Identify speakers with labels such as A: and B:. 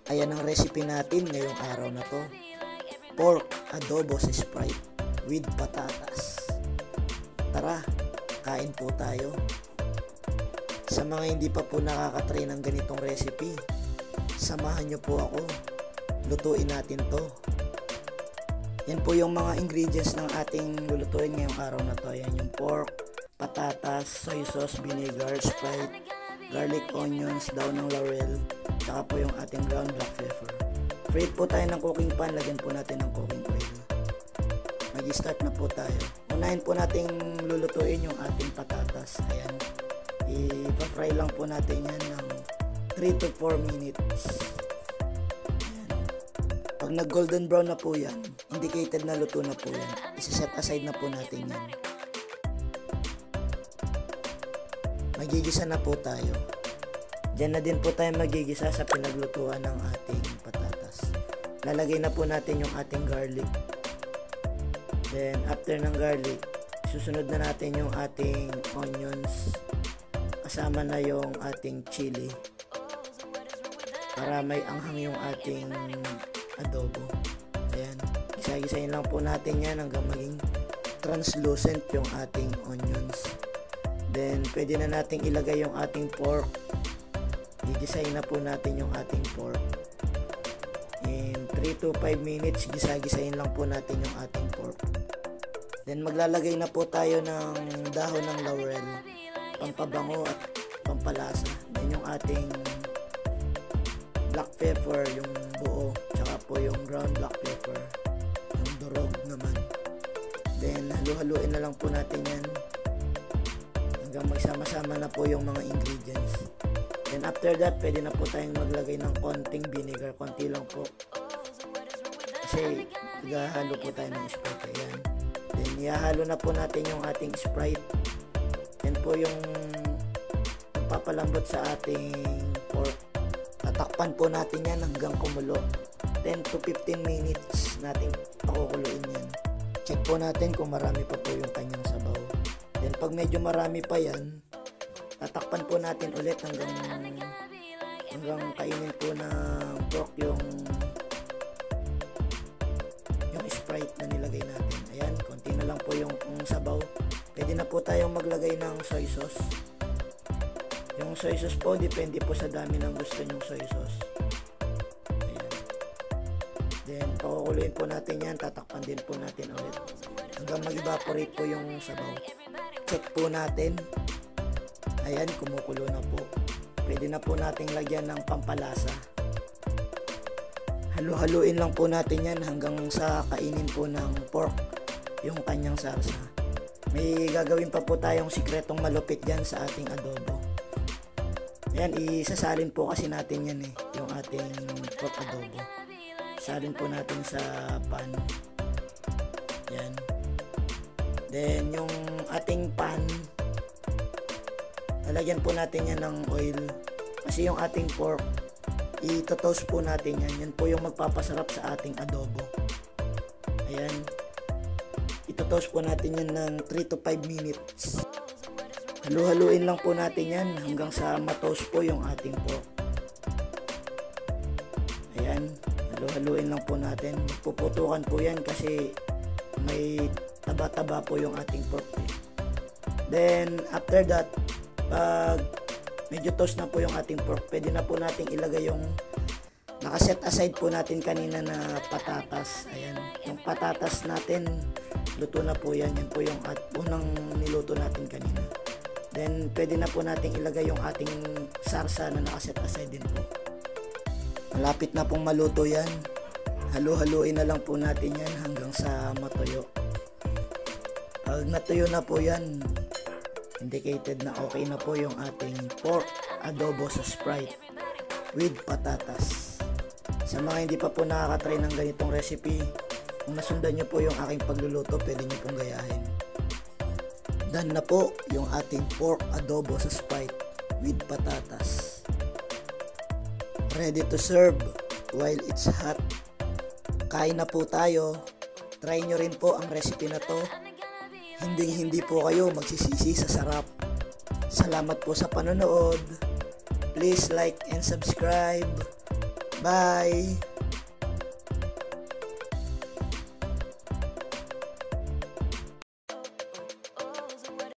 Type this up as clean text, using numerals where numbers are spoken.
A: Ayan ang recipe natin ngayong araw na to. Pork adobo sa Sprite with patatas. Tara, kain po tayo. Sa mga hindi pa po nakakatry ng ganitong recipe, samahan nyo po ako. Lutuin natin to. Yan po yung mga ingredients ng ating lulutuin ngayong araw na to. Ayan yung pork, patatas, soy sauce, vinegar, Sprite, garlic, onions, daw ng laurel, tsaka po yung ating ground black pepper. Preheat po tayo ng cooking pan, lagyan po natin ng cooking oil. Mag-start na po tayo. Unahin po natin lulutuin yung ating patatas. Ayan, ipa-fry lang po natin yan ng 3 to 4 minutes. Ayan. Pag nag golden brown na po yan, indicated na luto na po yan. Isa-set aside na po natin yan. Magigisa na po tayo. Diyan na din po tayo magigisa sa pinaglutuan ng ating patatas. Lalagay na po natin yung ating garlic. Then after ng garlic, susunod na natin yung ating onions. Kasama na yung ating chili. Para may anghang yung ating adobo. Ayan. Gisa-gisahin lang po natin yan hanggang maging translucent yung ating onions. Then, pwede na nating ilagay yung ating pork. Gigisahin na po natin yung ating pork. In 3 to 5 minutes, gisa-gisahin lang po natin yung ating pork. Then, maglalagay na po tayo ng dahon ng laurel, pampabango at pampalasa. Then, yung ating black pepper, yung buo, tsaka po yung ground black pepper, yung durog naman. Then, halu-haluin na lang po natin yan hanggang magsama-sama na po yung mga ingredients. Then after that, pwede na po tayong maglagay ng konting vinegar, konti lang po. Kasi naghahalo po tayo ng Sprite. Ayan. Then ihahalo na po natin yung ating Sprite. Yan po yung papalambot sa ating pork. Tatakpan po natin yan hanggang kumulo. 10 to 15 minutes natin pakukuluin yan. Check po natin kung marami pa po yung kanyang sabaw. Then pag medyo marami pa yan, tatakpan po natin ulit hanggang kainin po ng pork yung Sprite na nilagay natin. Ayan, konti na lang po yung sabaw. Pwede na po tayong maglagay ng soy sauce. Yung soy sauce po, depende po sa dami ng gusto nyong soy sauce. Ayan. Then pakukuluin po natin yan, tatakpan din po natin ulit hanggang mag-evaporate po yung sabaw. Check po natin. Ayan, kumukulo na po. Pwede na po nating lagyan ng pampalasa. Halu-haluin lang po natin yan hanggang sa kainin po ng pork yung kanyang sarsa. May gagawin pa po tayong sikretong malupit dyan sa ating adobo. Ayan, isasalin po kasi natin yan yung ating pork adobo. Salin po natin sa pan. Ayan. Then yung ating pan, lalagyan po natin yan ng oil. Kasi yung ating pork, ito-toast po natin yan. Yan po yung magpapasarap sa ating adobo. Ayan. Ito-toast po natin yan ng 3 to 5 minutes. Halu-haluin lang po natin yan hanggang sa ma-toast po yung ating pork. Ayan. Halu-haluin lang po natin. Puputukan po yan kasi may taba-taba po yung ating pork. Then after that, pag medyo toast na po yung ating pork, pwede na po nating ilagay yung nakaset aside po natin kanina na patatas. Ayan, yung patatas natin luto na po yan. Yan po yung unang niluto natin kanina. Then pwede na po nating ilagay yung ating sarsa na nakaset aside din po. Malapit na pong maluto yan. Halu-haluin na lang po natin yan hanggang sa matuyo. Pag natuyo na po yan, indicated na okay na po yung ating pork adobo sa Sprite with patatas. Sa mga hindi pa po nakakatry ng ganitong recipe, kung nasundan nyo po yung aking pagluluto, pwede nyo pong gayahin. Done na po yung ating pork adobo sa Sprite with patatas. Ready to serve while it's hot. Kain na po tayo. Try nyo rin po ang recipe na to. Hindi po kayo magsisisi sa sarap. Salamat po sa panonood. Please like and subscribe. Bye!